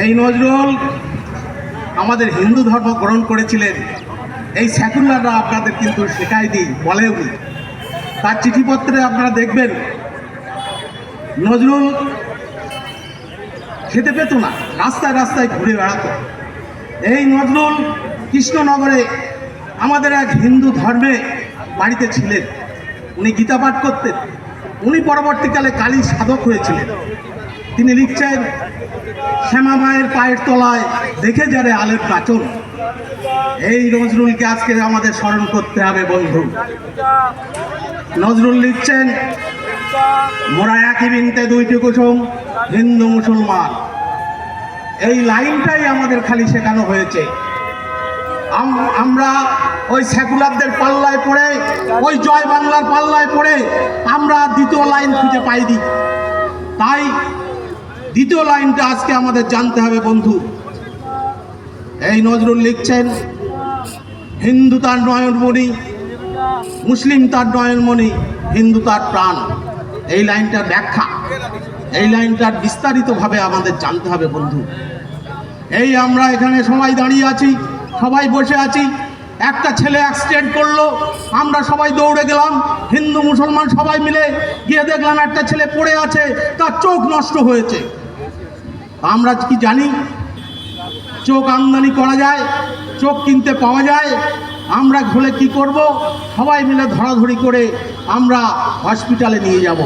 এই নজরুল আমাদের হিন্দু ধর্ম গ্রহণ করেছিলেন। এই সেকুলাররা আপনাদের কিন্তু শেখায় দিই, বলেও নি। তার চিঠিপত্রে আপনারা দেখবেন নজরুল খেতে পেত না, রাস্তায় রাস্তায় ঘুরে বেড়াতো। এই নজরুল কৃষ্ণনগরে আমাদের এক হিন্দু ধর্মে বাড়িতে ছিলেন। উনি গীতা পাঠ করতেন। উনি পরবর্তীকালে কালী সাধক হয়েছিলেন। তিনি লিখছেন, শ্যামা মায়ের পায়ের তলায় দেখে যারে আলের কাচন। এই নজরুলকে আজকে আমাদের স্মরণ করতে হবে বন্ধু। নজরুল লিখছেন, মোরা একই বিনতে দুইটি কুসুম, হিন্দু মুসলমান। এই লাইনটাই আমাদের খালি শেখানো হয়েছে। আমরা ওই সেকুলারদের পাল্লায় পড়ে, ওই জয় বাংলার পাল্লায় পড়ে আমরা দ্বিতীয় লাইন খুঁজে পাইনি। তাই দ্বিতীয় লাইনটা আজকে আমাদের জানতে হবে বন্ধু। এই নজরুল লিখছেন, হিন্দু তার নয়নমণি, মুসলিম তার নয়নমণি, হিন্দু তার প্রাণ। এই লাইনটার ব্যাখ্যা, এই লাইনটার বিস্তারিতভাবে আমাদের জানতে হবে বন্ধু। এই আমরা এখানে সবাই দাঁড়িয়ে আছি, সবাই বসে আছি। একটা ছেলে অ্যাক্সিডেন্ট করলো, আমরা সবাই দৌড়ে গেলাম, হিন্দু মুসলমান সবাই মিলে গিয়ে দেখলাম একটা ছেলে পড়ে আছে, তার চোখ নষ্ট হয়েছে। আমরা কি জানি চোখ আমদানি করা যায়, চোখ কিনতে পাওয়া যায়? আমরা হলে কি করব? সবাই মিলে ধরাধরি করে আমরা হসপিটালে নিয়ে যাব,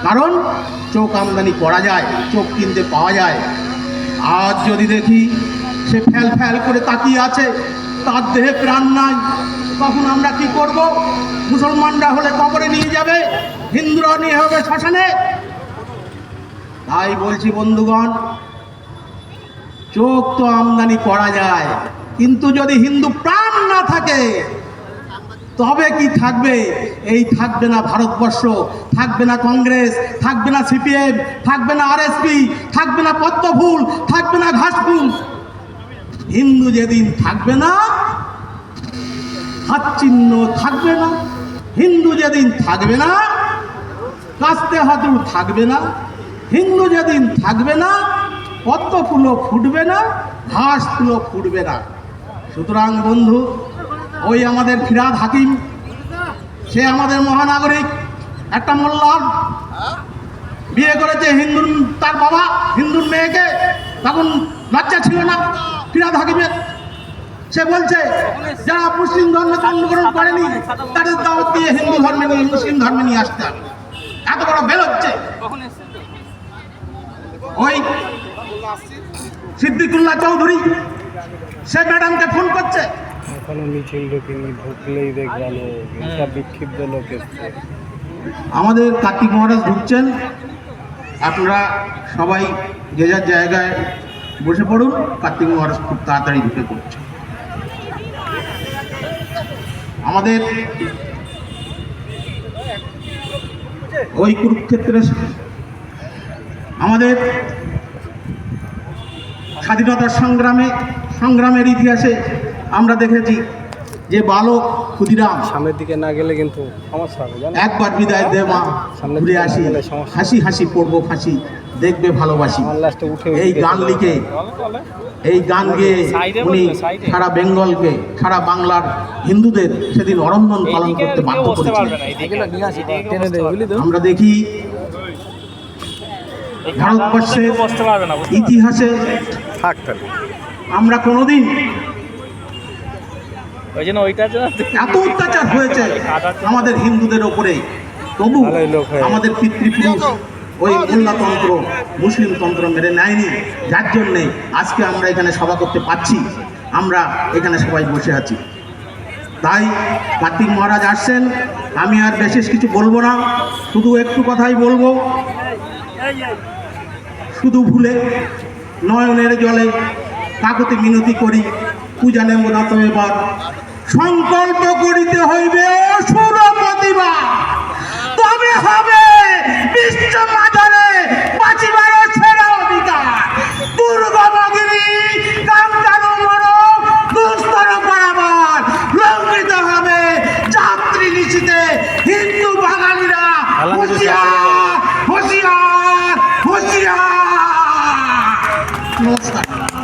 কারণ চোখ আমদানি করা যায়, চোখ কিনতে পাওয়া যায়। আজ যদি দেখি সে ফ্যাল ফ্যাল করে তাকিয়ে আছে, তার দেহে প্রাণ নাই, তখন আমরা কি করব? মুসলমানরা হলে কবরে নিয়ে যাবে, হিন্দুরা নিয়ে হবে শ্মশানে। তাই বলছি বন্ধুগণ, চোখ তো আমদানি করা যায়, কিন্তু যদি হিন্দু প্রাণ না থাকে তবে কি থাকবে? এই থাকবে না ভারতবর্ষ, থাকবে না কংগ্রেস, থাকবে না সিপিএম, থাকবে না আরএসপি, থাকবে না পদ্মফুল, থাকবে না ঘাসফুল। হিন্দু যেদিন থাকবে না, হাত চিহ্ন থাকবে না। হিন্দু যেদিন থাকবে না, কাস্তে হাতুড় থাকবে না। হিন্দু যেদিন থাকবে না, পদ্মফুলও ফুটবে না, ঘাসফুলও ফুটবে না। সুতরাং বন্ধু, ওই আমাদের ফিরহাদ হাকিম, সে আমাদের মহানাগরিক, একটা মোল্লার বিয়ে করেছে হিন্দুর, তার বাবা হিন্দুর মেয়েকে, তখন লজ্জা ছিল না ফিরহাদ হাকিমের। সে বলছে যারা মুসলিম ধর্মে জন্মগ্রহণ করেনি তাদের দাওয়াত দিয়ে হিন্দু ধর্মে নিয়ে, মুসলিম ধর্মে নিয়ে আসতে হবে। এত বড় বেল হচ্ছে। ওই সিদ্দিকুল্লাহ চৌধুরী সে ম্যাডামকে ফোন করছে, এখনো মিছিল ঢুকিনি, ঢুকলেই দেখবেন সব বিক্ষিপ্ত লোক এসছে। আমাদের কার্তিক মহারাজ ঢুকছেন, আপনারা সবাই যে যার জায়গায় বসে পড়ুন। কার্তিক মহারাজ খুব তাড়াতাড়ি ঢুকে পড়ছে। আমাদের ওই কুরুক্ষেত্রের আমাদের স্বাধীনতার সংগ্রামের ইতিহাসে আমরা দেখেছি যে বালক ক্ষুদিরাম, সামনের দিকে না গেলে কিন্তু সমস্যা হবে। একবার বিদায় দে মা, ঘুরে আসি, হাসি হাসি পড়বো ফাঁসি, দেখবে ভালোবাসি। এই গান লিখে, এই গান গেয়ে উনি সারা বেঙ্গলকে, সারা বাংলার হিন্দুদের সেদিন অরন্ধন পালন করতে বাধ্য করেছিলেন। আমরা দেখি ভারতবর্ষের ইতিহাসে আমরা কোনোদিন এত অত্যাচার হয়েছে আমাদের হিন্দুদের ওপরে, তবু আমাদের পিতৃপুরুষ ওই মোল্লাতন্ত্র, মুসলিম তন্ত্র মেনে নেয়নি। যার জন্যে আজকে আমরা এখানে সভা করতে পারছি, আমরা এখানে সবাই বসে আছি। তাই কার্তিক মহারাজ আসছেন, আমি আর বিশেষ কিছু বলবো না, শুধু একটু কথাই বলবো। শুধু ভুলে নয়নের জলে কাকতি মিনতি করি, পূজা নেব না তো এবার, সংকল্প করিতে হইবে অসুর প্রতিভা, তবে হবে বিশ্ব মাঝারে বাঁচিবার সেরা অধিকার। দুর্গমগিরি কামকানু মর দুস্তর বরাবর লঙ্ঘিত হবে যাত্রী নিশিতে হিন্দু বাঙালিরা। হুঁশিয়ার হুঁশিয়ার হুঁশিয়ার। নমস্কার।